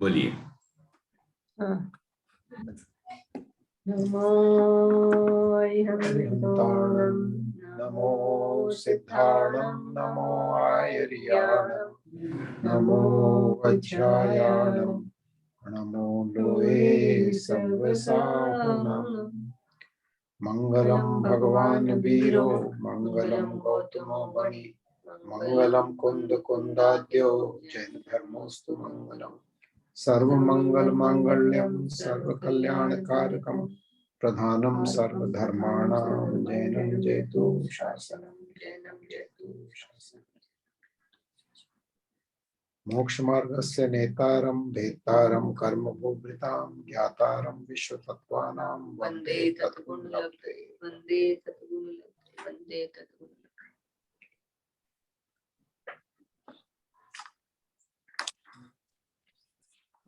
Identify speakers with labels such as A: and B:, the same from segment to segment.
A: बोलिए।
B: नमो अरिहंताणं, नमो सिद्धाणं, नमो आयर्याणं, नमो वज्रायाणं, नमो लोहे सर्वसाहुणं। मंगलम भगवान वीरो, मंगलम गौतमो बणि, मंगलम कुंद कुंदाद्यो, जैन धर्मोस्तु मंगलम। सर्वमंगल मांगल्यम सर्वकल्याणकारकम, प्रधानम सर्वधर्माणां, जैनं जयतु शासनम, जैनं जयतु शासनम। मोक्ष मार्गस्य नेतारं भेतारं कर्मभूभृतां, ज्ञातारं विश्वतत्त्वानां वन्दे तत्पुण्यलब्धे, वन्दे तत्पुण्यलब्धे, वन्दे तत्पुण्यलब्धे।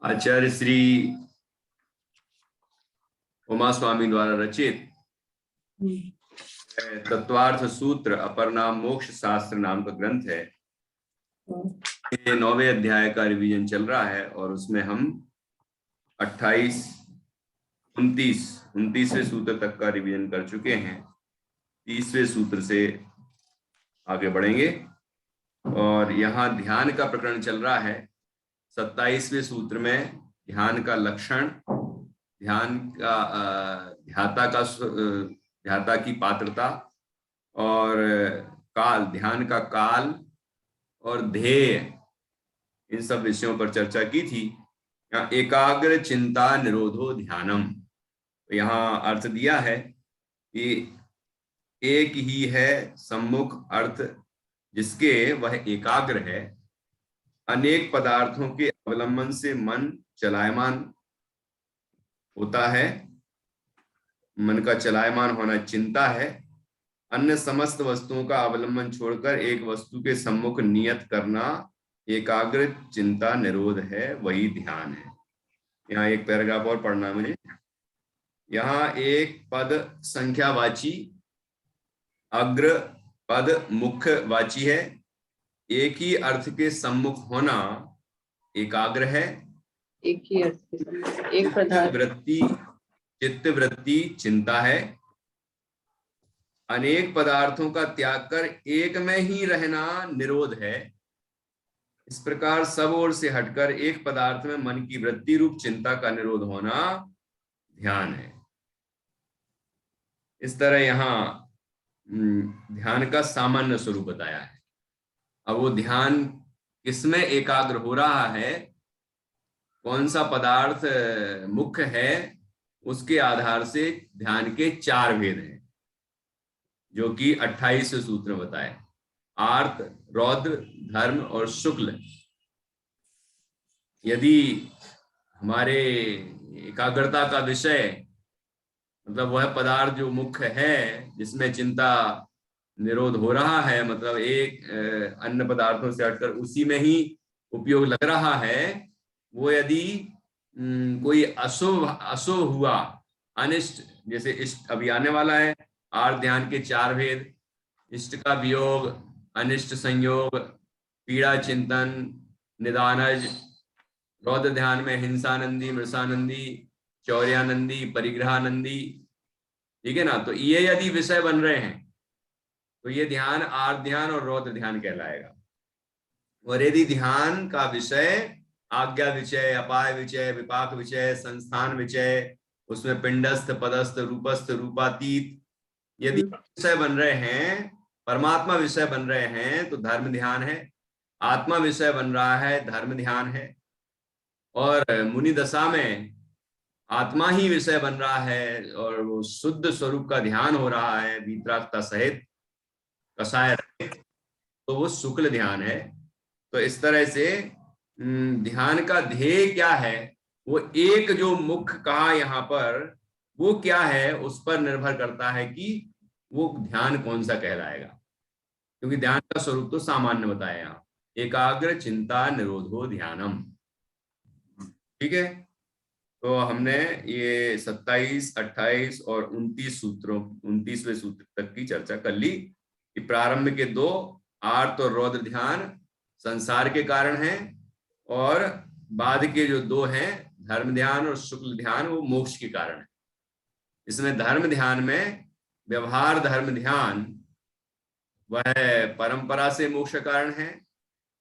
A: आचार्य श्री उमा स्वामी द्वारा रचित तत्वार्थ सूत्र अपर नाम मोक्ष शास्त्र नाम का ग्रंथ है। ये 9वें अध्याय का रिवीजन चल रहा है और उसमें हम 28, 29वें सूत्र तक का रिवीजन कर चुके हैं। 30वें सूत्र से आगे बढ़ेंगे और यहाँ ध्यान का प्रकरण चल रहा है। 27वें सूत्र में ध्यान का लक्षण, ध्यान का ध्याता की पात्रता और काल, ध्यान का काल और ध्येय, इन सब विषयों पर चर्चा की थी। यहाँ एकाग्र चिंता निरोधो ध्यानम, तो यहाँ अर्थ दिया है कि एक ही है सम्मुख अर्थ जिसके वह एकाग्र है। अनेक पदार्थों के अवलंबन से मन चलायमान होता है, मन का चलायमान होना चिंता है। अन्य समस्त वस्तुओं का अवलंबन छोड़कर एक वस्तु के सम्मुख नियत करना एकाग्र चिंता निरोध है, वही ध्यान है। यहाँ एक पैराग्राफ और पढ़ना है मुझे। यहाँ एक पद संख्यावाची, अग्र पद मुख्यवाची है। एक ही अर्थ के सम्मुख होना एकाग्र है।
B: एक ही अर्थ के सम्मुख, एक पदार्थ
A: वृत्ति, चित्त वृत्ति चिंता है। अनेक पदार्थों का त्याग कर एक में ही रहना निरोध है। इस प्रकार सब ओर से हटकर एक पदार्थ में मन की वृत्ति रूप चिंता का निरोध होना ध्यान है। इस तरह यहाँ ध्यान का सामान्य स्वरूप बताया है। अब वो ध्यान किसमें एकाग्र हो रहा है, कौन सा पदार्थ मुख्य है, उसके आधार से ध्यान के 4 भेद हैं, जो कि 28वें सूत्र में बताए। आर्त, रौद्र, धर्म और शुक्ल। यदि हमारे एकाग्रता का विषय मतलब वह पदार्थ जो मुख्य है, जिसमें चिंता निरोध हो रहा है, मतलब एक अन्य पदार्थों से हटकर उसी में ही उपयोग लग रहा है, वो यदि कोई अशुभ हुआ, अनिष्ट, जैसे इष्ट अभी आने वाला है, आर्त ध्यान के 4 भेद, इष्ट का वियोग, अनिष्ट संयोग, पीड़ा चिंतन, निदानज। रौद्र ध्यान में हिंसानंदी, मृषानंदी, चौर्यानंदी, परिग्रहानंदी, ठीक है ना। तो ये यदि विषय बन रहे हैं तो ये ध्यान आर्त ध्यान और रौद्र ध्यान कहलाएगा। और यदि ध्यान का विषय आज्ञा विषय, अपाय विषय, विपाक विषय, संस्थान विषय, उसमें पिंडस्थ, पदस्थ, रूपस्थ, रूपातीत यदि विषय बन रहे हैं, परमात्मा विषय बन रहे हैं, तो धर्म ध्यान है। आत्मा विषय बन रहा है, धर्म ध्यान है। और मुनि दशा में आत्मा ही विषय बन रहा है और वो शुद्ध स्वरूप का ध्यान हो रहा है, वीतरागता सहित, कषाय रहित, तो वो शुक्ल ध्यान है। तो इस तरह से ध्यान का ध्येय क्या है, वो एक जो मुख्य कहा यहाँ पर, वो क्या है, उस पर निर्भर करता है कि वो ध्यान कौन सा कहलाएगा। क्योंकि ध्यान का स्वरूप तो सामान्य बताया यहाँ, एकाग्र चिंता निरोधो ध्यानम। ठीक है, तो हमने ये 27, 28 और 29वें सूत्र तक की चर्चा कर ली। कि प्रारंभ के दो आर्त और रौद्र ध्यान संसार के कारण हैं, और बाद के जो दो हैं धर्म ध्यान और शुक्ल ध्यान वो मोक्ष के कारण है। इसमें धर्म ध्यान में व्यवहार धर्म ध्यान वह परंपरा से मोक्ष का कारण है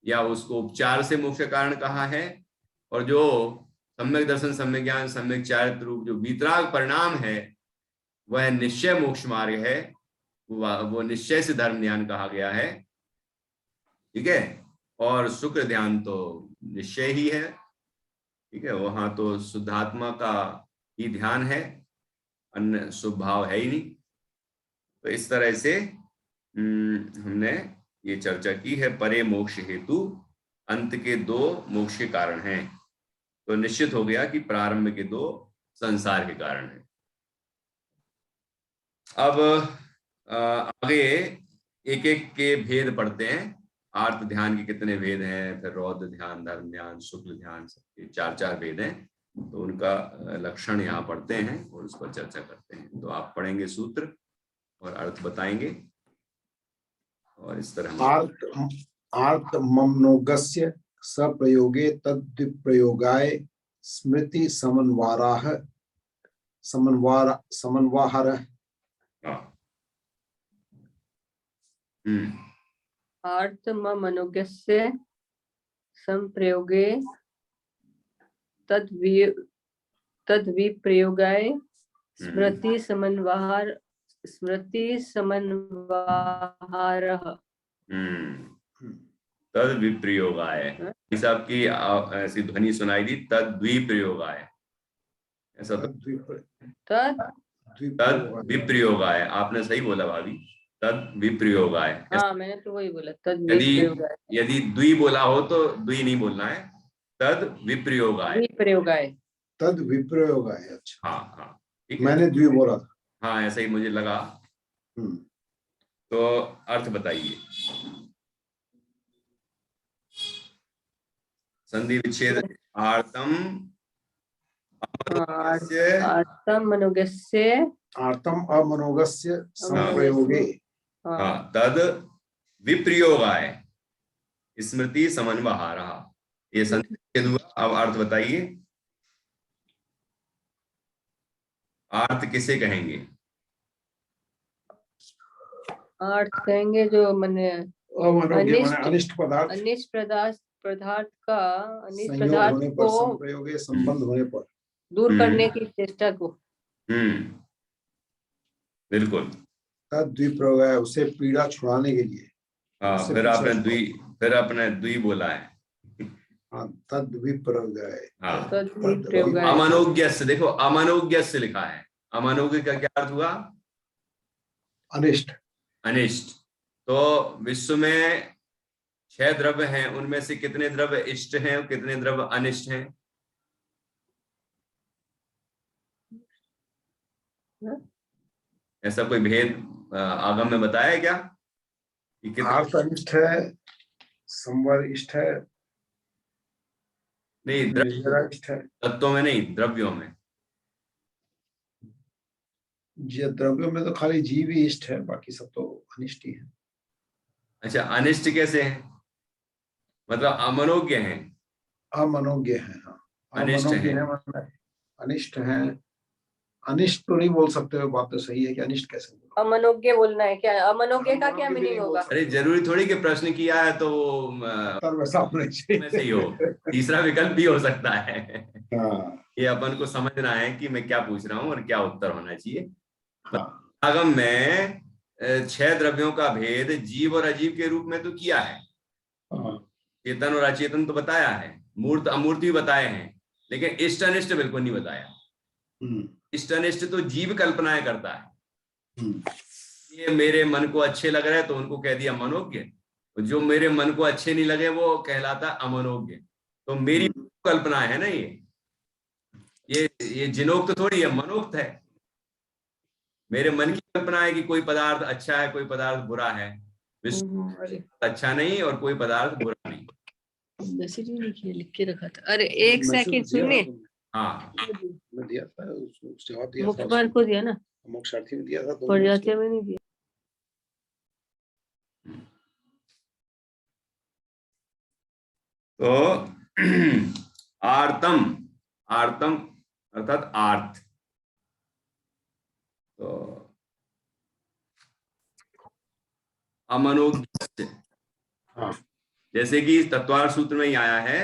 A: या उसको उपचार से मोक्ष का कारण कहा है, और जो सम्यक दर्शन सम्यक ज्ञान सम्यक चारित्र रूप जो वीतराग परिणाम है वह निश्चय मोक्ष मार्ग है, वो निश्चय से धर्म ध्यान कहा गया है। ठीक है, और शुक्र ध्यान तो निश्चय ही है। ठीक है, वहां तो शुद्धात्मा का ही ध्यान है, अन्य शुभ भाव है ही नहीं। तो इस तरह से हमने ये चर्चा की है। परे मोक्ष हेतु अंत के दो मोक्ष के कारण हैं। तो निश्चित हो गया कि प्रारंभ के दो संसार के कारण हैं। अब आगे एक एक के भेद पढ़ते हैं। आर्त ध्यान के कितने भेद हैं, फिर रौद्र ध्यान, धर्म ध्यान, शुक्ल ध्यान, सबके चार चार भेद हैं। तो उनका लक्षण यहाँ पढ़ते हैं और उस पर चर्चा करते हैं। तो आप पढ़ेंगे सूत्र और अर्थ बताएंगे, और इस तरह
B: आर्त ममनोगस्य सप्रयोगे तद्विप्रयोगाय स्मृति समन्वाहारः।
C: आर्त ममनोगस्य संप्रयोगे तद्विप्रयोगाय स्मृति समन्वाहारः।
A: तद विप्रयोगाय, साहब की ऐसी ध्वनि सुनाई दी, तद द्विप्रयोगाय, ऐसा तो तद विप्रयोगाय आपने सही बोला भाभी, तद विप्रयोगाय।
C: हाँ मैंने तो वही बोला, तद
A: विप्रयोगाय। यदि द्वि बोला हो तो द्वि नहीं बोलना है, तद विप्रयोगाय।
C: विप्रयोगाय,
B: तद विप्रयोगाय। अच्छा
A: हाँ हाँ ठीक है,
B: मैंने द्वि बोला था।
A: हाँ ऐसा ही मुझे लगा। तो अर्थ बताइए। संधि विच्छेद आर्तम
B: अमनोगस्य संप्रयोगे
A: तद विप्रयोगाय स्मृति समन्वहारः। ये संधि विच्छेद हुआ। अब अर्थ बताइए, अर्थ किसे कहेंगे?
C: अर्थ कहेंगे जो मने
B: अनिष्ट पदार्थ,
C: पदार्थ का अनिष्ट
B: संयोग
C: पदार्थ
B: होने पर,
C: को
B: संप्रयोगे संबंध होने पर
C: दूर करने की चेष्टा को।
A: बिल्कुल।
B: तद द्विप्रयोगाय, उसे पीड़ा छुड़ाने के लिए।
A: हाँ, फिर आपने द्वि बोला है।
B: हाँ, तद विप्रयोगाय।
A: हाँ,
C: तद्विप्रयोगाय।
A: अमनोज्ञस्य, देखो अमनोज्ञस्य लिखा है। अमनोज्ञ का क्या अर्थ हुआ?
B: अनिष्ट।
A: अनिष्ट। तो विश्व में 6 द्रव्य हैं, उनमें से कितने द्रव्य इष्ट हैं और कितने द्रव्य अनिष्ट हैं? ऐसा कोई भेद आगम में बताया क्या?
B: अर्थ अनिष्ट है, संवर इष्ट है,
A: नहीं
B: इष्ट है।
A: तत्वों में नहीं, द्रव्यों में।
B: द्रव्यों में तो खाली जीव ही इष्ट है, बाकी सब तो अनिष्ट ही है।
A: अच्छा, अनिष्ट कैसे है? मतलब अमनोज्ञ हैं।
B: अमनोज्ञ है। हाँ,
A: अनिष्ट है।
B: अनिष्ट है। अनिष्ट तो नहीं बोल सकते हो, बात तो सही है कि अनिष्ट कैसे बोलो?
C: अमनोज्ञ बोलना है क्या? अमनोज्ञ का क्या मीनिंग होगा?
A: अरे जरूरी थोड़ी कि प्रश्न किया है तो
B: वैसा होना चाहिए।
A: सही हो, तीसरा विकल्प भी हो सकता है।
B: हाँ।
A: ये अपन को समझना है कि मैं क्या पूछ रहा हूँ और क्या उत्तर होना चाहिए।
B: हाँ।
A: आगम में 6 द्रव्यों का भेद जीव और अजीव के रूप में तो किया है। चेतन और अचेतन तो बताया है, मूर्त अमूर्त भी बताए हैं, लेकिन इष्ट अनिष्ट बिल्कुल नहीं बताया। इष्ट अनिष्ट तो जीव कल्पनाएं करता है। ये मेरे मन को अच्छे लग रहे हैं तो उनको कह दिया मनोज्ञ, जो मेरे मन को अच्छे नहीं लगे वो कहलाता अमनोज्ञ। तो मेरी कल्पना है ना, ये जिनोक्त तो थोड़ी है, मनोक्त है। मेरे मन की कल्पना है कि कोई पदार्थ अच्छा है, कोई पदार्थ बुरा है। अच्छा नहीं और कोई पदार्थ बुरा नहीं।
C: मैसेज भी नहीं लिख के रखा था। अरे एक सेकंड सुनिए।
A: हाँ
B: मैं दिया था, जवाब दिया था।
C: मुख्तार को दिया ना,
B: मोक्षार्थी में दिया था,
C: प्रजातियों में नहीं दिया।
A: तो आर्तम, आर्तम अर्थात आर्त। तो अमनोज्ञ,
B: हाँ।
A: जैसे कि तत्वार सूत्र में ही आया है,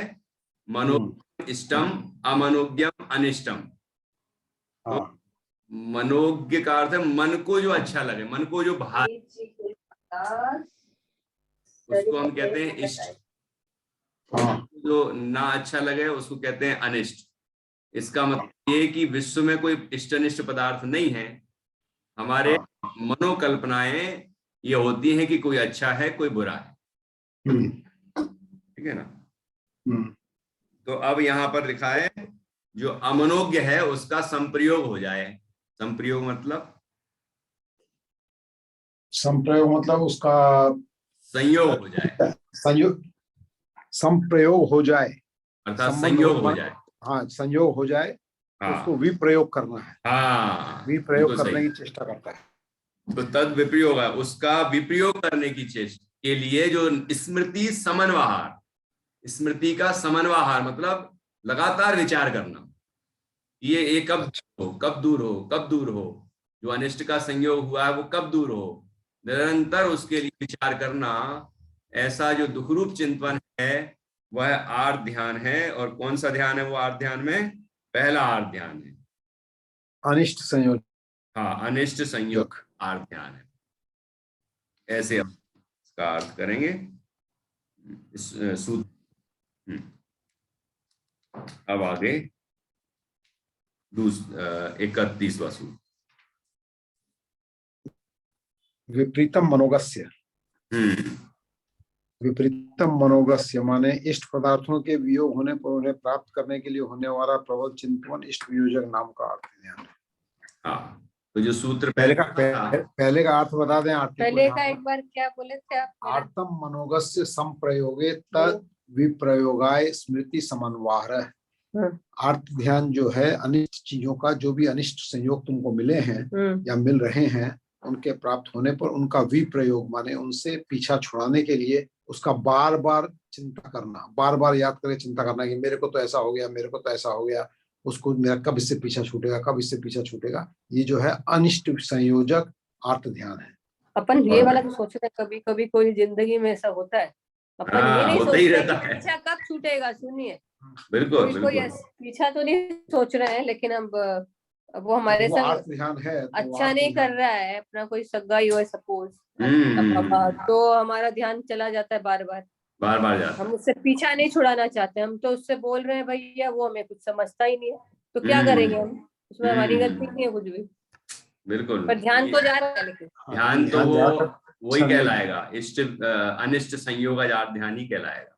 A: मनोज्ञम इष्टम अमनोज्ञम अनिष्टम। तो
B: हाँ।
A: मनोज्ञ का अर्थ है मन को जो अच्छा लगे, मन को जो भाए, उसको हम कहते हैं इष्ट।
B: हाँ।
A: जो ना अच्छा लगे उसको कहते हैं अनिष्ट। इसका मतलब ये कि विश्व में कोई इष्ट अनिष्ट पदार्थ नहीं है। हमारे
B: हाँ।
A: मनोकल्पनाएं ये होती हैं कि कोई अच्छा है कोई बुरा है, ठीक है ना। तो अब यहाँ पर लिखा है जो अमनोज्ञ है उसका संप्रयोग हो जाए। संप्रयोग मतलब,
B: संप्रयोग मतलब उसका
A: संयोग हो जाए,
B: संयोग, संप्रयोग हो जाए,
A: अर्थात
B: संबंध
A: संयोग हो
B: हो,
A: जाए।
B: हाँ संयोग हो जाए तो उसको
A: हाँ
B: विप्रयोग करना है,
A: हाँ,
B: विप्रयोग
A: बिल्कुल
B: करने
A: सही।
B: की चेष्टा करता है।
A: तो तद विप्रयोग है, उसका विप्रयोग करने की चेष्टा के लिए जो स्मृति समन्वहार, स्मृति का समन्वहार मतलब लगातार विचार करना, ये कब हो, कब दूर हो, कब दूर हो, जो अनिष्ट का संयोग हुआ है वो कब दूर हो, निरंतर उसके लिए विचार करना। ऐसा जो दुखरूप चिंतन है वह आर्त ध्यान है। और कौन सा ध्यान है वो आर्त ध्यान में? पहला आर्त ध्यान है।
B: अनिष्ट संयोग।
A: हाँ, अनिष्ट संयोग आर्त ध्यान है। ऐसे हम इसका अर्थ करेंगे इस सूत्र। अब आगे 31वां सूत्र।
B: विपरीतम मनोगस्य,
A: हम्म
B: विपरीतम मनोगस्य माने इष्ट पदार्थों के वियोग होने पर उन्हें प्राप्त करने के लिए होने वाला प्रबल चिंतन इष्ट वियोजक नाम का अर्थ ध्यान है।
A: हाँ, तो जो सूत्र
B: पहले का
A: था,
B: पहले का अर्थ बता दें आर्थिक को।
C: पहले का एक बार क्या बोले थे आप?
B: आर्तम मनोगस्य संप्रयोगे तद विप्रयोगाय स्मृति समन्वार। अर्थ ध्यान जो है अनिष्ट चीजों का, जो भी अनिष्ट संयोग तुमको मिले हैं या मिल रहे हैं, उनके प्राप्त होने पर उनका विप्रयोग माने उनसे पीछा छुड़ाने के लिए उसका बार बार चिंता करना, बार बार याद करे चिंता करना कि मेरे को तो ऐसा हो गया, मेरे को तो ऐसा हो गया, उसको मेरा कब इससे पीछा छूटेगा, कब इससे पीछा छूटेगा। ये जो है अनिष्ट संयोजक अर्थ ध्यान है।
C: अपन ये वाला तो सोचते हैं, कभी कभी कोई जिंदगी में ऐसा होता है, अपन ये नहीं
A: होता ही
C: सोचते
A: रहता
C: कि
A: है।
C: पीछा कब छूटेगा। सुनिए,
A: बिल्कुल
C: कोई
A: बिल्कुल।
C: पीछा तो नहीं सोच रहे हैं, लेकिन अब वो हमारे
B: वो
C: संग
B: अर्थ ध्यान है तो
C: अच्छा नहीं कर रहा है, अपना कोई सगा ही हो सपोज, तो हमारा ध्यान चला जाता है बार बार,
A: बार बार जाता
C: हम
A: है।
C: उससे पीछा नहीं छुड़ाना चाहते, हम तो उससे बोल रहे हैं भैया, वो हमें कुछ समझता ही नहीं है, तो क्या करेंगे हम? उसमें हमारी गलती नहीं है कुछ भी,
A: बिल्कुल।
C: पर ध्यान तो जा रहा है। लेकिन
A: ध्यान तो वो वही कहलाएगा, इष्ट अनिष्ट संयोग ध्यान ही कहलाएगा।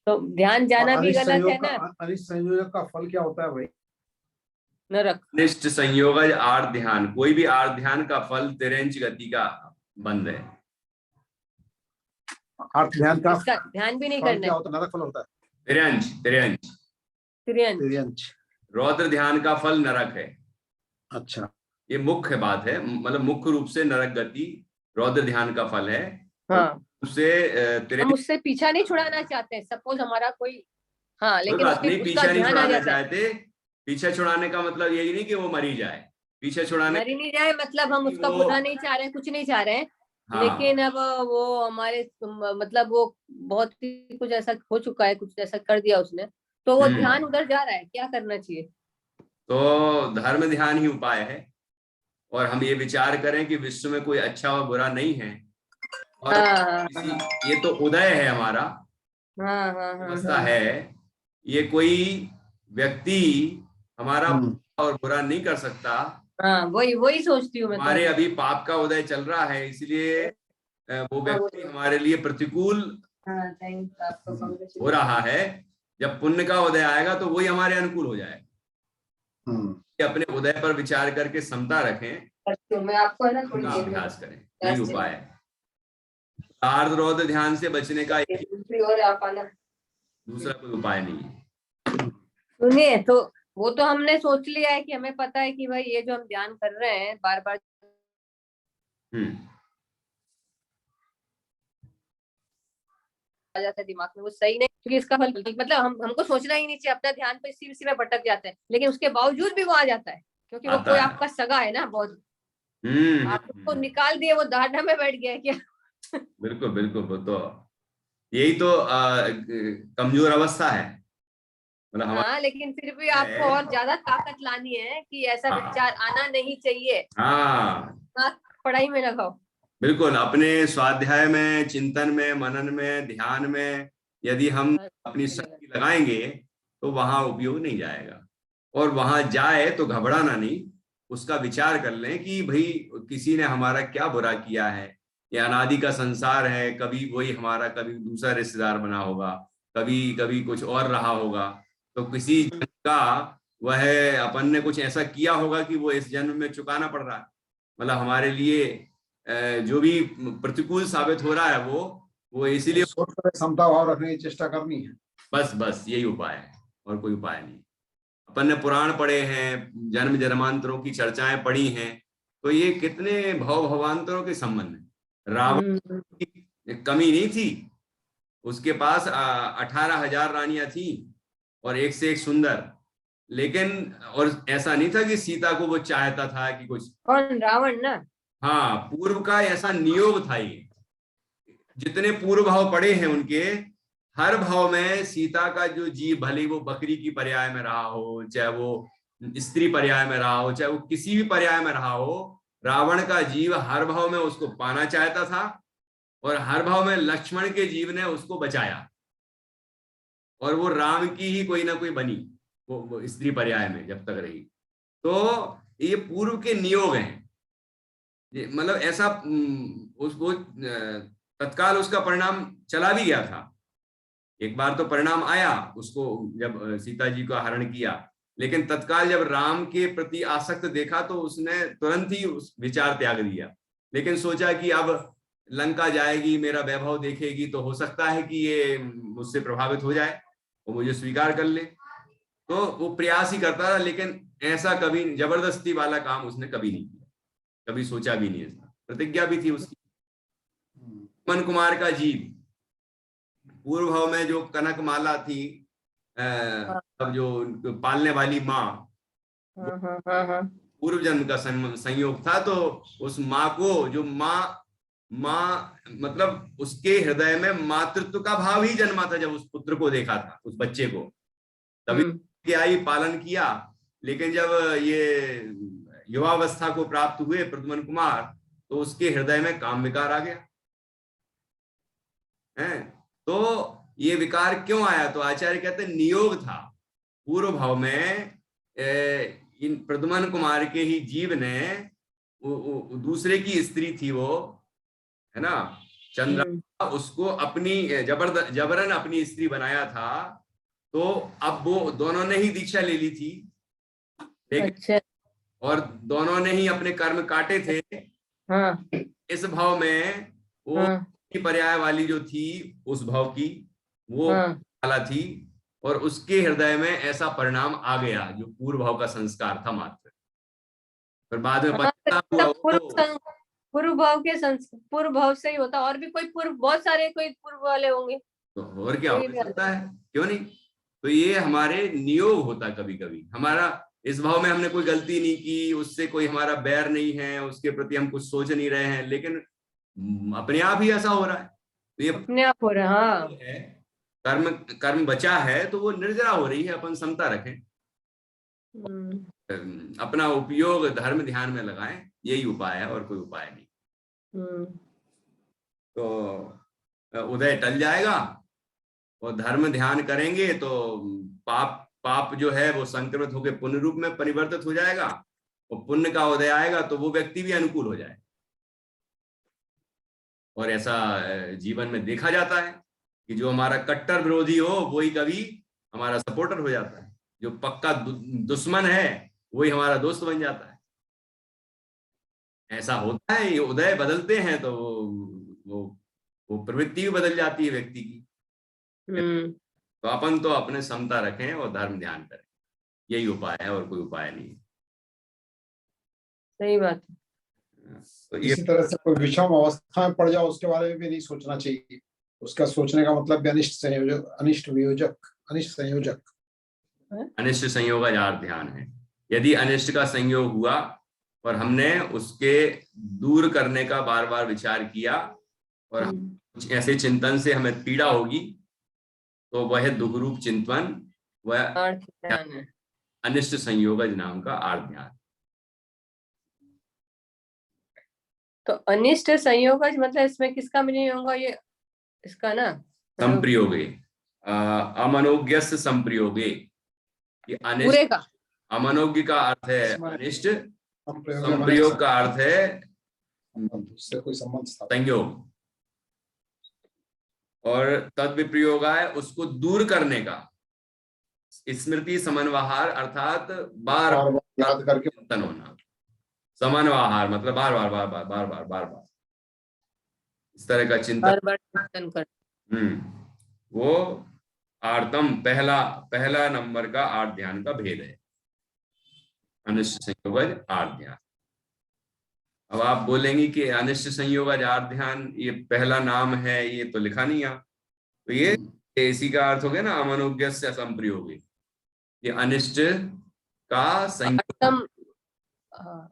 C: तो ध्यान जाना भी गलत है ना।
B: अनिष्ट संयोजक का फल क्या होता है भाई?
C: नरक।
A: अनिष्ट संयोग आर्त ध्यान, कोई भी आर्त ध्यान का फल तिरंज गति का बंद है।
B: अर्थ ध्यान का
C: इसका ध्यान भी नहीं
B: फल
C: करना
B: क्या
C: है।
B: होता है? नरक फल होता है।
A: तिरंज, तिरंज,
B: तिर्यंच।
A: रौद्र ध्यान का फल नरक है।
B: अच्छा,
A: ये मुख्य बात है, मतलब मुख्य रूप से नरक गति रौद्र ध्यान का फल है।
C: हाँ,
A: उससे
C: हम उससे पीछा नहीं छुड़ाना चाहते, सपोज हमारा कोई, हाँ,
A: कोई
C: लेकिन
A: बात नहीं,
C: उसका
A: पीछा नहीं
C: ध्यान आ
A: छुड़ाना
C: जाता है।
A: चाहते। पीछे छुड़ाने का मतलब यही नहीं कि वो मरी जाए, पीछे छुड़ाने
C: मरी नहीं जाए मतलब हम उसका बुरा नहीं चाह रहे हैं, कुछ नहीं चाह रहे हैं, लेकिन अब वो हमारे मतलब वो बहुत ही कुछ ऐसा हो चुका है, कुछ ऐसा कर दिया उसने, तो वो ध्यान उधर जा रहा है, क्या करना चाहिए?
A: तो धर्म ध्यान ही उपाय है। और हम ये विचार करें कि विश्व में कोई अच्छा और बुरा नहीं है, और ये तो उदय है हमारा, अवस्था है। ये कोई व्यक्ति हमारा और बुरा नहीं कर सकता।
C: वही वही सोचती हूँ मैं।
A: हमारे अभी पाप का उदय चल रहा है, इसलिए वो व्यक्ति हमारे लिए प्रतिकूल हो रहा है। जब पुण्य का उदय आएगा तो वही हमारे अनुकूल हो जाएगा। अपने उदय पर विचार करके समता रखें,
C: मैं आपको है ना थोड़ी
A: अभ्यास करें, यही उपाय है। आर्द्र रौद्र ध्यान से बचने का दूसरा कोई उपाय नहीं है।
C: सुनिए, तो वो तो हमने सोच लिया है कि हमें पता है कि भाई ये जो हम ध्यान कर रहे हैं बार बार, जाता है दिमाग में, वो सही नहीं, क्योंकि इसका फल मतलब हमको सोचना ही नहीं चाहिए, अपना ध्यान पे इसी में भटक जाते हैं, लेकिन उसके बावजूद भी वो आ जाता है, क्योंकि वो कोई आपका सगा है ना, बहुत आप उसको निकाल दिए, वो दाढ़ा में बैठ गया क्या।
A: बिल्कुल बिल्कुल, वो तो यही तो कमजोर अवस्था है, मतलब
C: हाँ, लेकिन फिर भी आपको और ज्यादा ताकत लानी है कि ऐसा विचार आना नहीं चाहिए।
A: हाँ,
C: पढ़ाई में लगाओ।
A: बिल्कुल, अपने स्वाध्याय में, चिंतन में, मनन में, ध्यान में यदि हम अपनी शक्ति लगाएंगे तो वहां उपयोग नहीं जाएगा, और वहां जाए तो घबराना नहीं, उसका विचार कर लें कि भाई किसी ने हमारा क्या बुरा किया है, ये अनादि का संसार है, कभी वही हमारा, कभी दूसरा रिश्तेदार बना होगा, कभी कभी कुछ और रहा होगा, तो किसी जन्म का वह अपन ने कुछ ऐसा किया होगा कि वो इस जन्म में चुकाना पड़ रहा है, मतलब हमारे लिए जो भी प्रतिकूल साबित हो रहा है वो इसीलिए
B: क्षमता भाव रखने की चेष्टा करनी है।
A: बस बस यही उपाय है, और कोई उपाय नहीं। अपन ने पुराण पढ़े हैं, जन्म जन्मांतरों की चर्चाएं पढ़ी हैं, तो ये कितने भव भवांतरों के संबंध है। रावण की कमी नहीं थी, उसके पास 18,000 रानियां थी और एक से एक सुंदर, लेकिन और ऐसा नहीं था कि सीता को वो चाहता था कि कुछ,
C: कौन, रावण ना?
A: हाँ, पूर्व का ऐसा नियोग था ये, जितने पूर्व भाव पड़े हैं उनके, हर भाव में सीता का जो जीव, भले वो बकरी की पर्याय में रहा हो, चाहे वो स्त्री पर्याय में रहा हो, चाहे वो किसी भी पर्याय में रहा हो, रावण का जीव हर भाव में उसको पाना चाहता था, और हर भाव में लक्ष्मण के जीव ने उसको बचाया, और वो राम की ही कोई ना कोई बनी, वो स्त्री पर्याय में जब तक रही। तो ये पूर्व के नियोग हैं, मतलब ऐसा उसको तत्काल उसका परिणाम चला भी गया था, एक बार तो परिणाम आया उसको, जब सीता जी का हरण किया, लेकिन तत्काल जब राम के प्रति आसक्त देखा तो उसने तुरंत ही उस विचार त्याग दिया, लेकिन सोचा कि अब लंका जाएगी, मेरा वैभव देखेगी, तो हो सकता है कि ये मुझसे प्रभावित हो जाए, वो मुझे स्वीकार कर ले, तो वो प्रयास ही करता रहा, लेकिन ऐसा कभी जबरदस्ती वाला काम उसने कभी नहीं किया, कभी सोचा भी नहीं, ऐसा प्रतिज्ञा भी थी उसकी। मन कुमार का जीव पूर्व भाव में जो कनक माला थी, अब जो पालने वाली माँ, पूर्व जन्म का संयोग था, तो उस माँ को, जो माँ मतलब उसके हृदय में मातृत्व का भाव ही जन्मा था, जब उस पुत्र को देखा था, उस बच्चे को, तभी आई, पालन किया, लेकिन जब ये युवावस्था को प्राप्त हुए प्रद्युम्न कुमार, तो उसके हृदय में काम विकार आ गया है। तो ये विकार क्यों आया, तो आचार्य कहते हैं नियोग था, पूर्व भाव में इन प्रद्युम्न कुमार के ही जीव ने दूसरे की स्त्री थी वो, है ना, चंद्रा, उसको अपनी जबरन अपनी स्त्री बनाया था, तो अब वो दोनों ने ही दीक्षा ले ली थी,
C: अच्छा।
A: और दोनों ने ही अपने कर्म काटे थे।
C: हाँ।
A: इस भाव में वो पर्याय वाली जो थी, उस भाव की वो वाला थी, और उसके हृदय में ऐसा परिणाम आ गया जो पूर्व भाव का संस्कार था मात्र, फिर बाद में
C: पूर्व भाव के पूर्व भाव से ही होता, और भी कोई पूर्व, बहुत सारे कोई पूर्व वाले होंगे,
A: तो और क्या हो सकता है, क्यों नहीं। तो ये हमारे नियोग होता, कभी कभी हमारा इस भाव में हमने कोई गलती नहीं की, उससे कोई हमारा बैर नहीं है, उसके प्रति हम कुछ सोच नहीं रहे हैं, लेकिन अपने आप ही ऐसा हो रहा है, तो ये
C: अपने आप हो रहा है। हाँ,
A: कर्म कर्म बचा है तो वो निर्जरा हो रही है, अपन समता रखें, अपना उपयोग धर्म ध्यान में लगाएं, यही उपाय है और कोई उपाय नहीं। तो उदय टल जाएगा, और धर्म ध्यान करेंगे तो पाप जो है वो संक्रमित होकर पुण्य रूप में परिवर्तित हो जाएगा, और पुण्य का उदय आएगा तो वो व्यक्ति भी अनुकूल हो जाए, और ऐसा जीवन में देखा जाता है कि जो हमारा कट्टर विरोधी हो वही कभी हमारा सपोर्टर हो जाता है, जो पक्का दुश्मन है वही हमारा दोस्त बन जाता है, ऐसा होता है। ये उदय बदलते हैं तो वो प्रवृत्ति भी बदल जाती है व्यक्ति की। तो अपन तो अपने समता रखें और धर्म ध्यान करें, यही उपाय है और कोई उपाय नहीं।
C: सही बात है।
B: तो इसी तरह से कोई विषम अवस्था में पड़ जाओ उसके बारे में भी नहीं सोचना चाहिए। उसका सोचने का मतलब भी अनिष्ट संयोजक, अनिष्ट वियोजक, अनिष्ट संयोजक।
A: अनिष्ट संयोगार्थ ध्यान है। यदि अनिष्ट का संयोग हुआ और हमने उसके दूर करने का बार बार विचार किया और कुछ ऐसे चिंतन से हमें पीड़ा होगी, तो वह दुख रूप चिंतन वह अनिष्ट संयोगज नाम का आर्थ ध्यान।
C: तो अनिष्ट संयोगज मतलब इसमें किसका मीनिंग होगा? ये इसका ना
A: संप्रयोगे, अमनोज्ञस्य संप्रयोगे। ये
C: पूरे का
A: अमनोज्ञ का अर्थ है अनिष्ट, संप्रयोग का अर्थ है
B: उससे कोई संबंध
A: संयोग, और तद विप्रयोगाय उसको दूर करने का। स्मृति समन्वहार अर्थात बार
B: याद करके
A: चिंतन होना। समन्वहार मतलब बार बार बार बार बार बार बार बार इस तरह का चिंतन,
C: बार बार चिंतन कर।
A: वो आर्तम पहला नंबर का आर्थ ध्यान का भेद है, अनिष्ट संयोगज आर्थ ध्यान। अब आप बोलेंगे कि अनिष्ट संयोगज आर्थ ध्यान ये पहला नाम है, ये तो लिखा नहीं है, तो ये इसी का अर्थ हो गया ना अमनोज्ञस्य संप्रयोगे। ये अनिष्ट का संयोग,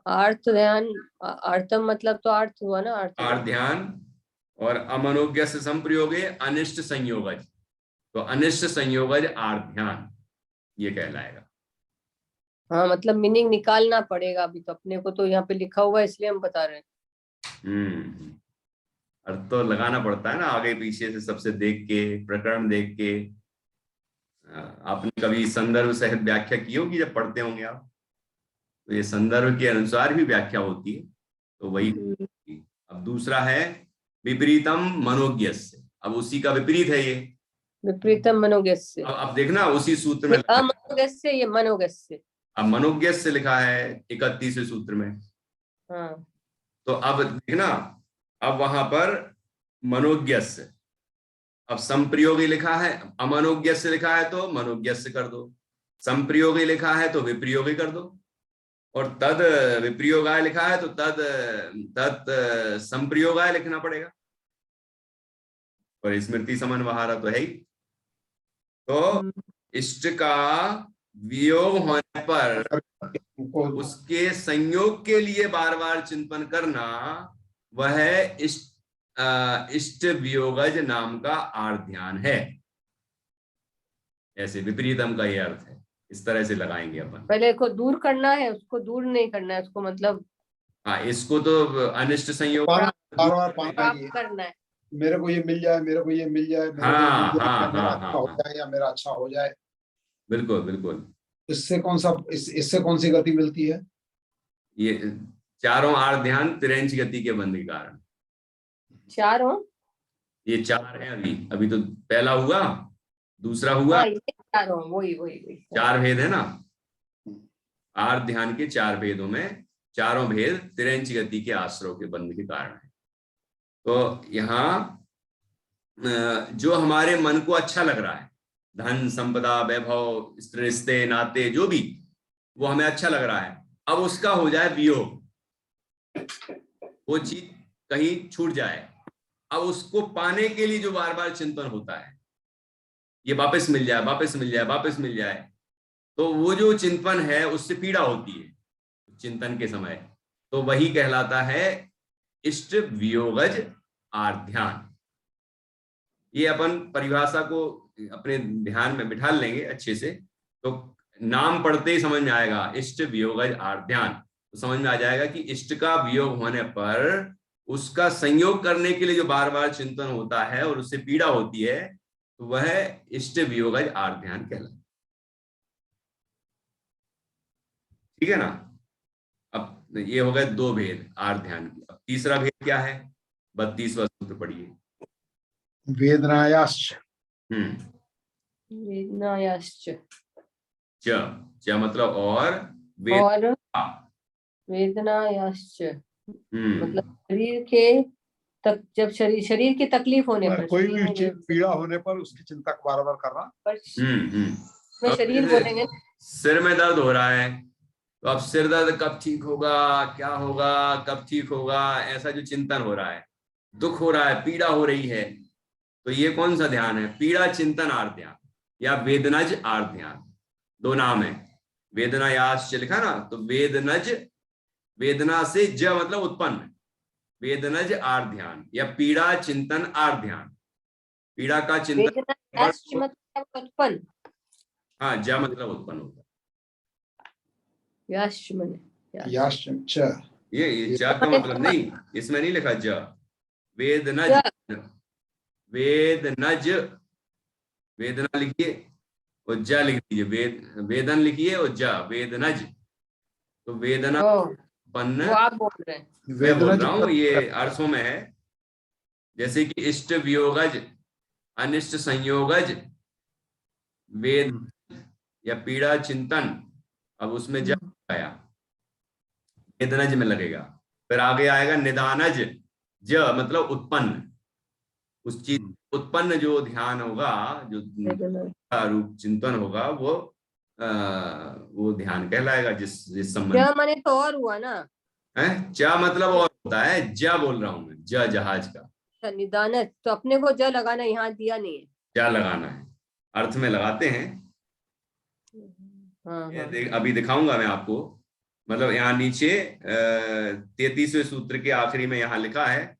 C: आर्थ ध्यान, आर्तम मतलब तो अर्थ हुआ ना,
A: आर्थ ध्यान, और अमनोज्ञस्य संप्रयोगे अनिष्ट संयोगज, तो अनिष्ट संयोगज आर्थ ध्यान ये कहलाएगा।
C: हाँ मतलब मीनिंग निकालना पड़ेगा, अभी तो अपने को तो यहाँ पे लिखा हुआ है इसलिए हम बता रहे हैं।
A: अर्थ तो लगाना पड़ता है ना, आगे पीछे से सबसे देख के, प्रकरण देख के। आपने कभी संदर्भ सहित व्याख्या की होगी जब पढ़ते होंगे आप, तो ये संदर्भ के अनुसार भी व्याख्या होती है, तो वही। अब दूसरा है विपरीतम मनोज्ञस्य। अब उसी का विपरीत है ये
C: विपरीतम मनोज्ञस्य।
A: अब देखना उसी सूत्र में
C: अमनोज्ञस्य, ये मनोज्ञस्य।
A: अब मनोज्ञस्य लिखा है 31वें सूत्र में।
C: हाँ।
A: तो अब देखना, अब वहां पर मनोज्ञस्य, अब संप्रयोगी लिखा है, अमनोज्ञस्य लिखा है तो मनोज्ञस्य कर दो, संप्रयोगी लिखा है तो विप्रयोगी कर दो, और तद विप्रयोगाय लिखा है तो तद संप्रयोगाय लिखना पड़ेगा, और स्मृति समन्वहार तो है ही। तो इष्ट का वियोग होने पर उसके संयोग के लिए बार बार चिंतन करना, वह इष्ट वियोगज नाम का आर्थ ध्यान है। ऐसे विपरीतम का ये अर्थ है, इस तरह से लगाएंगे अपन।
C: पहले को दूर करना है, उसको दूर नहीं करना है, उसको मतलब
A: हाँ, इसको तो अनिष्ट संयोग
B: करना है। मेरे को ये मिल जाए, मेरे को ये मिल जाए, मेरा अच्छा हो जाए या मेरा अच्छा हो जाए।
A: बिल्कुल बिल्कुल।
B: इससे कौन सी गति मिलती है?
A: ये चारों आर्थ ध्यान तिरंज गति के बंध के कारण।
C: चारों,
A: ये चार हैं अभी तो पहला हुआ, दूसरा हुआ,
C: चारों वही
A: चार भेद है ना आर्थ ध्यान के। चार भेदों में चारों भेद तिरंज गति के आश्रव के बंध के कारण है। तो यहाँ जो हमारे मन को अच्छा लग रहा है, धन संपदा वैभव रिश्ते नाते जो भी, वो हमें अच्छा लग रहा है, अब उसका हो जाए वियोग, वो चीज कहीं छूट जाए, अब उसको पाने के लिए जो बार बार चिंतन होता है, ये वापस मिल जाए, वापस मिल जाए, वापस मिल जाए, तो वो जो चिंतन है उससे पीड़ा होती है चिंतन के समय, तो वही कहलाता है इष्ट वियोगज आर्थ ध्यान। ये अपन परिभाषा को अपने ध्यान में बिठा लेंगे अच्छे से, तो नाम पढ़ते ही समझ में आएगा इष्ट वियोगज आर्थ ध्यान, तो समझ में आ जाएगा कि इष्ट का वियोग होने पर उसका संयोग करने के लिए जो बार बार चिंतन होता है और उससे पीड़ा होती है, तो वह इष्ट वियोगज आर्थ ध्यान कहलाता है। ठीक है ना। अब ये हो गए दो भेद आर्थ ध्यान की। अब तीसरा भेद क्या है? 32वां सूत्र पढ़िए।
B: वेदनायाश्च।
C: वेदनायाश्च,
A: च मतलब और
C: वेदनायाश्च मतलब शरीर के जब शरीर की तकलीफ होने पर,
B: कोई भी पीड़ा होने पर उसकी चिंता बार बार करना।
C: शरीर बोलेंगे,
A: सिर में दर्द हो रहा है, तो अब सिर दर्द कब ठीक होगा, क्या होगा, कब ठीक होगा, ऐसा जो चिंतन हो रहा है, दुख हो रहा है, पीड़ा हो रही है, तो ये कौन सा ध्यान है? पीड़ा चिंतन आर्त ध्यान या वेदनज आर्त ध्यान, दो नाम है। वेदना याश्च लिखा ना, तो वेदनज, वेदना से ज मतलब उत्पन्न, वेदनज आर्त ध्यान या पीड़ा चिंतन आर्त ध्यान। पीड़ा का चिंतन,
C: मतलब उत्पन्न,
A: हाँ, ज मतलब उत्पन्न होता है। ये ज का मतलब नहीं, इसमें नहीं लिखा ज, वेदनज, वेदनज, वेदना लिखिए और ज लिख दीजिए, वेदन लिखिए और ज, वेदनज, तो वेदना उत्पन्न।
C: आप बोल रहे हैं,
A: मैं बोल रहा हूँ, ये अर्थों में है, जैसे कि इष्ट वियोगज, अनिष्ट संयोगज, वेद या पीड़ा चिंतन, अब उसमें ज आया, वेदनज में लगेगा। फिर आगे आएगा निदानज, ज मतलब उत्पन्न, उस चीज उत्पन्न जो ध्यान होगा, जो रूप चिंतन होगा, वो ध्यान कहलाएगा, जिस संबंध
C: माने तो और हुआ ना
A: है। चा मतलब और होता है, जा बोल रहा हूं मैं, जा जहाज का।
C: निदान, तो अपने को ज लगाना यहाँ दिया नहीं है,
A: जा लगाना है, अर्थ में लगाते हैं।
C: हाँ,
A: अभी दिखाऊंगा मैं आपको, मतलब यहाँ नीचे 33वें सूत्र के आखिरी में यहाँ लिखा है,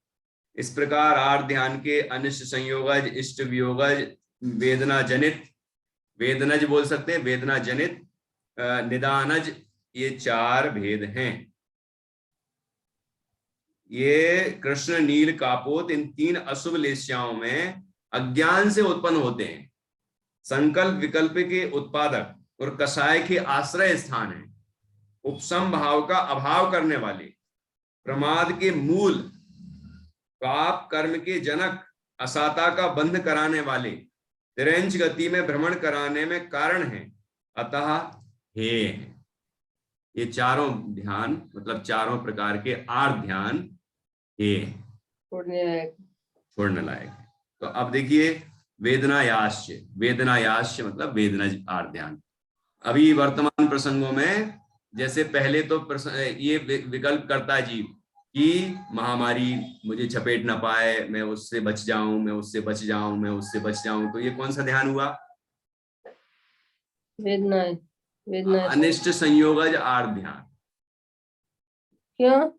A: इस प्रकार आर्त ध्यान के अनिष्ट संयोगज, इष्ट वियोगज, वेदना जनित, वेदनज बोल सकते हैं, वेदना जनित, निदानज, ये चार भेद हैं। ये कृष्ण नील कापोत, इन तीन अशुभ लेस्याओं में अज्ञान से उत्पन्न होते हैं, संकल्प विकल्प के उत्पादक और कषाय के आश्रय स्थान है, उपसम भाव का अभाव करने वाले, प्रमाद के मूल, पाप कर्म के जनक, असाता का बंध कराने वाले, तिरंज गति में भ्रमण कराने में कारण है, अतः हे। ये चारों ध्यान मतलब चारों प्रकार के आर्त ध्यान हे छोड़ने लायक। तो अब देखिए वेदनायाश्च, वेदनायाश्च मतलब वेदना आर्त ध्यान। अभी वर्तमान प्रसंगों में जैसे पहले तो ये विकल्प करता है जीव कि महामारी मुझे चपेट ना पाए, मैं उससे बच जाऊं, मैं उससे बच जाऊं, मैं उससे बच जाऊं, तो ये कौन सा ध्यान हुआ?
C: वेदना, वेदना
A: अनिष्ट संयोगज आर्त ध्यान।
C: क्यों?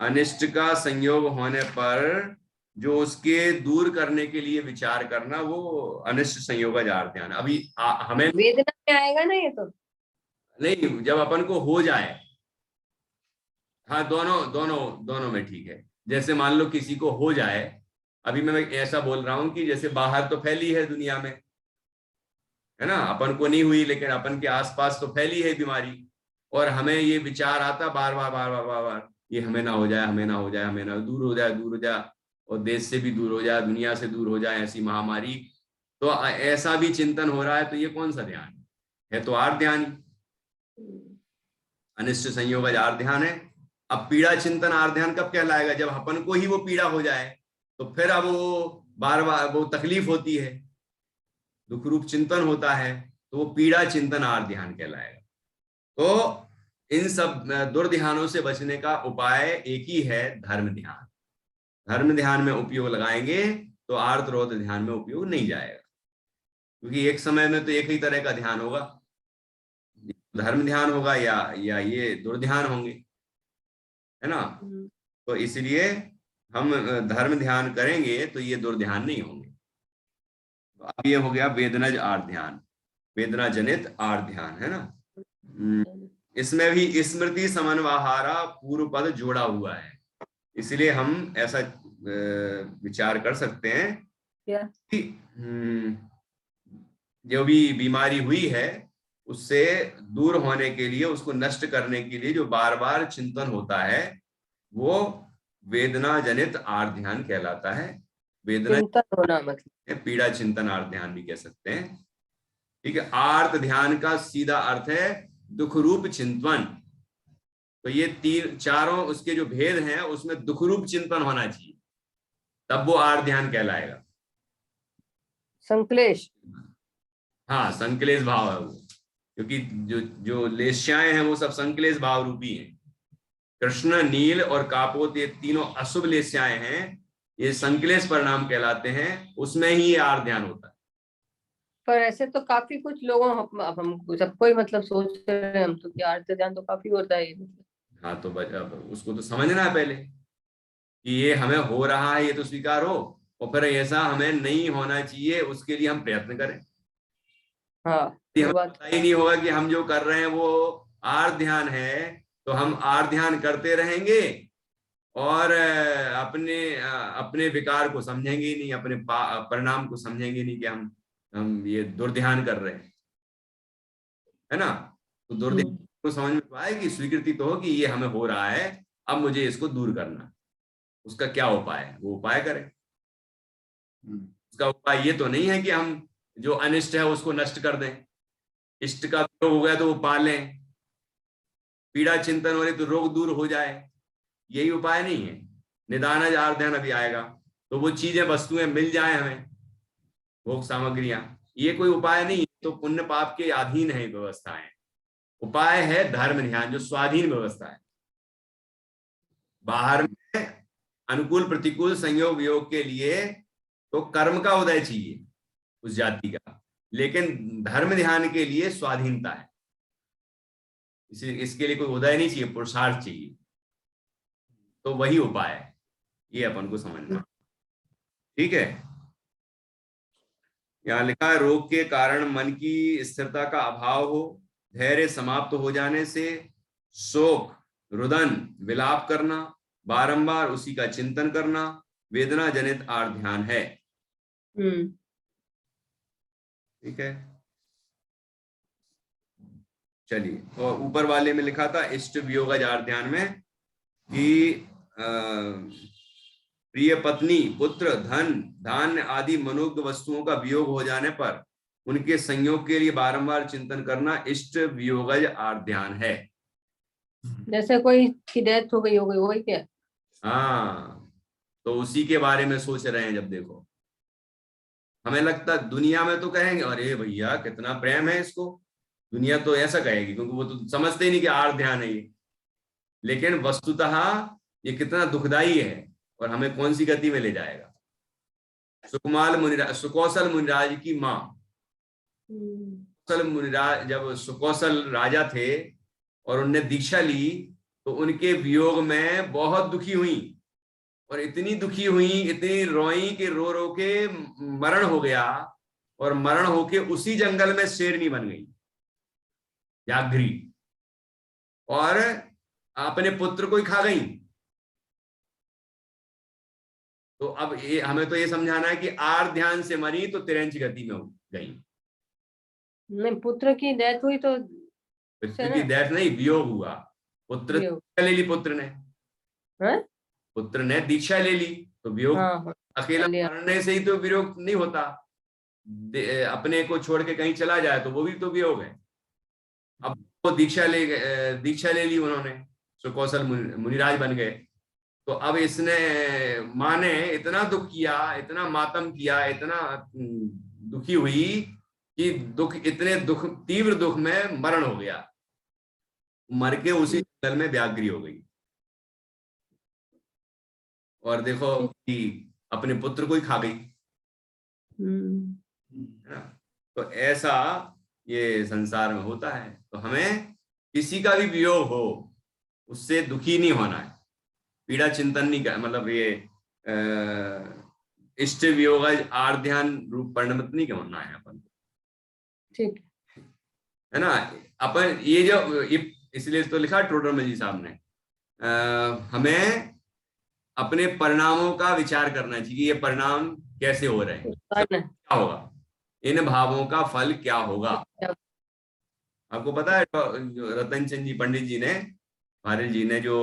A: अनिष्ट का संयोग होने पर जो उसके दूर करने के लिए विचार करना, वो अनिष्ट संयोगज आर्त ध्यान। अभी हमें
C: वेदना में आएगा ना ये, तो
A: नहीं, जब अपन को हो जाए, हाँ, दोनों में ठीक है। जैसे मान लो किसी को हो जाए, अभी मैं ऐसा बोल रहा हूं कि जैसे बाहर तो फैली है दुनिया में, है ना, अपन को नहीं हुई लेकिन अपन के आसपास तो फैली है बीमारी, और हमें ये विचार आता बार बार बार बार बार बार, ये हमें ना हो जाए, हमें ना हो जाए, हमें ना, दूर हो जाए, दूर हो जाए, और देश से भी दूर हो जाए, दुनिया से दूर हो जाए ऐसी महामारी। तो ऐसा भी चिंतन हो रहा है, तो ये कौन सा ध्यान है? तो आर्त ध्यान, अनिष्ट संयोग आर्त ध्यान है। अब पीड़ा चिंतन आर्त ध्यान कब कहलाएगा? जब अपन को ही वो पीड़ा हो जाए, तो फिर अब वो बार बार वो तकलीफ होती है, दुख रूप चिंतन होता है, तो वो पीड़ा चिंतन आर्त ध्यान कहलाएगा। तो इन सब दुर्ध्यानों से बचने का उपाय एक ही है, धर्म ध्यान। धर्म ध्यान में उपयोग लगाएंगे तो आर्त रोध ध्यान में उपयोग नहीं जाएगा, क्योंकि एक समय में तो एक ही तरह का ध्यान होगा, धर्म ध्यान होगा या ये दुर्ध्यान होंगे, है ना। तो इसलिए हम धर्म ध्यान करेंगे तो ये दुर्ध्यान नहीं होंगे। तो अब ये हो गया वेदनज आर्त ध्यान, वेदना जनित आर्त ध्यान, है ना। इसमें भी स्मृति समन्वहारा पूर्व पद जोड़ा हुआ है, इसलिए हम ऐसा विचार कर सकते हैं कि जो भी बीमारी हुई है उससे दूर होने के लिए, उसको नष्ट करने के लिए जो बार बार चिंतन होता है, वो वेदना जनित आर्त ध्यान कहलाता है। वेदना होना मतलब पीड़ा चिंतन आर्त ध्यान भी कह सकते हैं, ठीक है। आर्त ध्यान का सीधा अर्थ है दुख रूप चिंतन। तो ये चारों उसके जो भेद हैं उसमें दुख रूप चिंतन होना चाहिए, तब वो आर्त ध्यान कहलाएगा।
C: संक्लेश,
A: हाँ, संक्लेश भाव है वो, क्योंकि जो लेश्याएं हैं वो सब संक्लेश भाव रूपी हैं। कृष्ण, नील और कापोत, ये तीनों अशुभ लेश्याएं हैं ये संक्लेश परिणाम कहलाते हैं, उसमें ही ये आर्त ध्यान होता है।
C: पर ऐसे तो काफी कुछ लोगों हम सबको ही मतलब सोच रहे हैं हम तो कि आर्त ध्यान तो काफी होता है मतलब।
A: हाँ तो अब उसको तो समझना है पहले कि ये हमें हो रहा है, ये तो स्वीकार हो, और फिर ऐसा हमें नहीं होना चाहिए उसके लिए हम प्रयत्न करें।
C: हाँ
A: हमें
C: बात
A: पता ही नहीं होगा कि हम जो कर रहे हैं वो आर्त ध्यान है, तो हम आर्त ध्यान करते रहेंगे और अपने विकार को समझेंगे ही नहीं, अपने परिणाम को समझेंगे नहीं कि हम ये दुर्ध्यान कर रहे हैं, है ना। तो दुर्ध्यान को समझ में तो आएगी, स्वीकृति तो होगी ये हमें हो रहा है, अब मुझे इसको दूर करना, उसका क्या उपाय है, वो उपाय करें। उसका उपाय ये तो नहीं है कि हम जो अनिष्ट है उसको नष्ट कर दें, इष्ट का वियोग हो गया तो वो पालें, पीड़ा चिंतन हो रही तो रोग दूर हो जाए, यही उपाय नहीं है। निदानज आर्त ध्यान अभी आएगा, तो वो चीजें वस्तुएं मिल जाए हमें, भोग सामग्रियां, ये कोई उपाय नहीं, तो पुण्य पाप के अधीन है व्यवस्थाएं। उपाय है धर्म ध्यान, जो स्वाधीन व्यवस्था है। बाहर में अनुकूल प्रतिकूल संयोग वियोग के लिए तो कर्म का उदय चाहिए उस जाति का, लेकिन धर्म ध्यान के लिए स्वाधीनता है, इसके लिए कोई उदय नहीं चाहिए, पुरुषार्थ चाहिए, तो वही उपाय है, ये अपन को समझना। ठीक है, यहाँ लिखा है रोग के कारण मन की स्थिरता का अभाव हो, धैर्य समाप्त हो जाने से शोक रुदन विलाप करना, बारंबार उसी का चिंतन करना वेदना जनित आर्त ध्यान है। ठीक है, चलिए, और ऊपर वाले में लिखा था इष्ट वियोगज आर्त ध्यान में कि प्रिय पत्नी पुत्र धन धान्य आदि मनोज्ञ वस्तुओं का वियोग हो जाने पर उनके संयोग के लिए बारंबार चिंतन करना इष्ट वियोगज आर्त ध्यान है।
C: जैसे कोई की डेथ हो गई वही क्या?
A: हाँ, तो उसी के बारे में सोच रहे हैं। जब देखो हमें लगता दुनिया में तो कहेंगे अरे भैया कितना प्रेम है इसको, दुनिया तो ऐसा कहेगी क्योंकि वो तो समझते ही नहीं कि आर्त ध्यान है ये, लेकिन वस्तुतः ये कितना दुखदाई है और हमें कौन सी गति में ले जाएगा। सुकौशल मुनिराज की माँ, मुनिराज जब सुकौशल राजा थे और उनने दीक्षा ली तो उनके वियोग में बहुत दुखी हुई, और इतनी दुखी हुई, इतनी रोई कि रो रो के मरण हो गया, और मरण होके उसी जंगल में शेरनी बन गई व्याघ्री, और अपने पुत्र को ही खा गई। तो अब ये हमें तो ये समझाना है कि आर्त ध्यान से मरी तो तिरंच गति में गई।
C: नहीं, पुत्र की डेथ हुई तो
A: पुत्र की डेथ नहीं, वियोग हुआ। पुत्र ले ली, पुत्र ने पुत्र ने दीक्षा ले ली तो वियोग। अकेला मरने से ही तो वियोग नहीं होता, अपने को छोड़ के कहीं चला जाए तो वो भी तो वियोग है। अब वो दीक्षा ले ली उन्होंने, सुकौशल मुनिराज बन गए। तो अब इसने माँ ने इतना दुख किया, इतना मातम किया, इतना दुखी हुई कि तीव्र दुख में मरण हो गया, मर के उसी जंगल में व्याघ्री हो गई। और देखो कि अपने पुत्र को ही खा गई, है ना। तो ऐसा ये संसार में होता है। तो हमें किसी का भी वियोग हो उससे दुखी नहीं होना है, पीड़ा चिंतन नहीं कर, मतलब ये इष्ट वियोग आर्त ध्यान रूप परिणमित नहीं करना है अपन को, ठीक है ना। अपन ये जो इसलिए तो लिखा टोडरमल जी साहब ने, हमें अपने परिणामों का विचार करना चाहिए, ये परिणाम कैसे हो रहे हैं, क्या होगा, इन भावों का फल क्या होगा। आपको पता है रतन चंद जी पंडित जी ने, भारल जी ने जो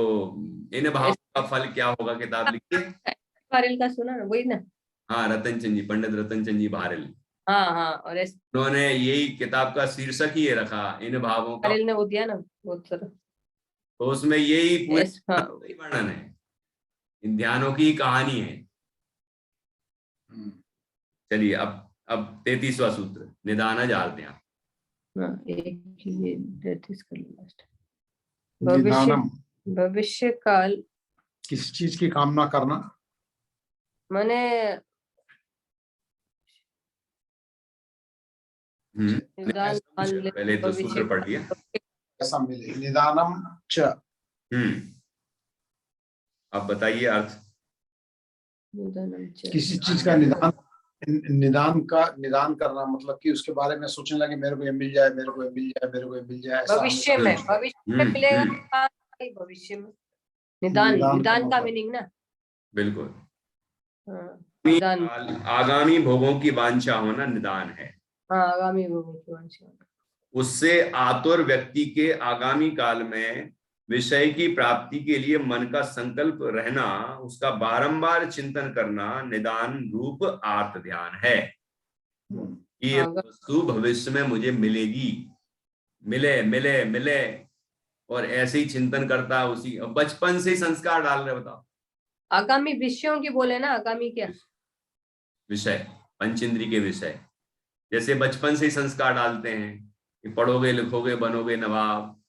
A: इन भावों का फल क्या होगा किताब लिखी है,
C: भारल का सुना ना, वही ना। हाँ,
A: रतन चंद जी, पंडित रतन चंद जी भारल।
C: हाँ, और
A: उन्होंने यही किताब का शीर्षक ही ये रखा, इन भावों का।
C: ने वो दिया ना बहुत सारा,
A: तो उसमें यही पूरी वर्णन है, इन ध्यानों की कहानी है। चलिए अब 33वां सूत्र, निदानज आर्त ध्यान।
C: भविष्य काल
B: किस चीज की कामना करना,
C: मैंने निदान
A: पहले तो सूत्र पढ़ लिया।
B: ऐसा मिले, निदानम च।
A: आप बताइए अर्थ।
B: किसी चीज का निदान करना मतलब कि उसके बारे में सोचने लगे मेरे को ये मिल जाए, मेरे को ये मिल जाए, मेरे को ये मिल जाए, ऐसा
C: भविष्य में मिलेगा, भविष्य में। निदान का मीनिंग ना,
A: बिल्कुल।
C: निदान
A: आगामी भोगों की वांछा होना निदान है।
C: हाँ, आगामी भोगों की वांछा।
A: उससे आतुर व्यक्ति के आगामी काल में विषय की प्राप्ति के लिए मन का संकल्प रहना, उसका बारंबार चिंतन करना निदान रूप आर्त ध्यान है। ये वस्तु भविष्य में मुझे मिलेगी, मिले मिले मिले, और ऐसे ही चिंतन करता है। उसी बचपन से ही संस्कार डाल रहे। बताओ,
C: आगामी विषयों की बोले ना, आगामी क्या
A: विषय, पंचेंद्रिय के विषय। जैसे बचपन से ही संस्कार डालते हैं कि पढ़ोगे लिखोगे बनोगे नवाब,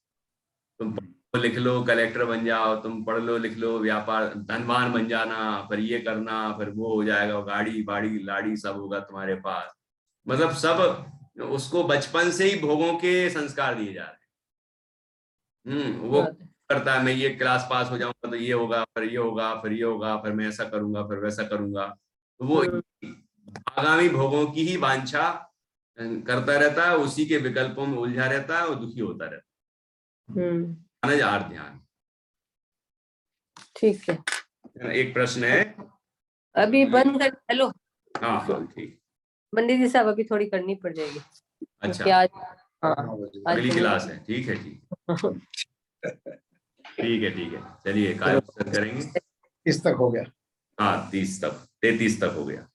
A: तुम लिख लो कलेक्टर बन जाओ, तुम पढ़ लो लिख लो व्यापार धनवान बन जाना, फिर ये करना, फिर वो हो जाएगा, गाड़ी बाड़ी लाड़ी सब होगा तुम्हारे पास। मतलब सब उसको बचपन से ही भोगों के संस्कार दिए जा रहे हैं। वो करता है मैं ये क्लास पास हो जाऊंगा तो ये होगा, फिर ये होगा, फिर ये होगा, फिर मैं ऐसा करूंगा, फिर वैसा करूंगा। तो वो आगामी भोगों की ही वांछा करता रहता है, उसी के विकल्पों में उलझा रहता है और दुखी होता रहता है। आर्त ध्यान।
C: ठीक है।
A: एक प्रश्न है
C: अभी बंद कर। हेलो,
A: हाँ हाँ ठीक।
C: पंडित जी साहब अभी थोड़ी करनी पड़ जाएगी।
A: अच्छा,
C: हाँ,
A: अगली क्लास है। ठीक है ठीक है ठीक है। चलिए कार्य करेंगे।
B: 30 तक हो गया।
A: हाँ 30 तक, 33 तक हो गया।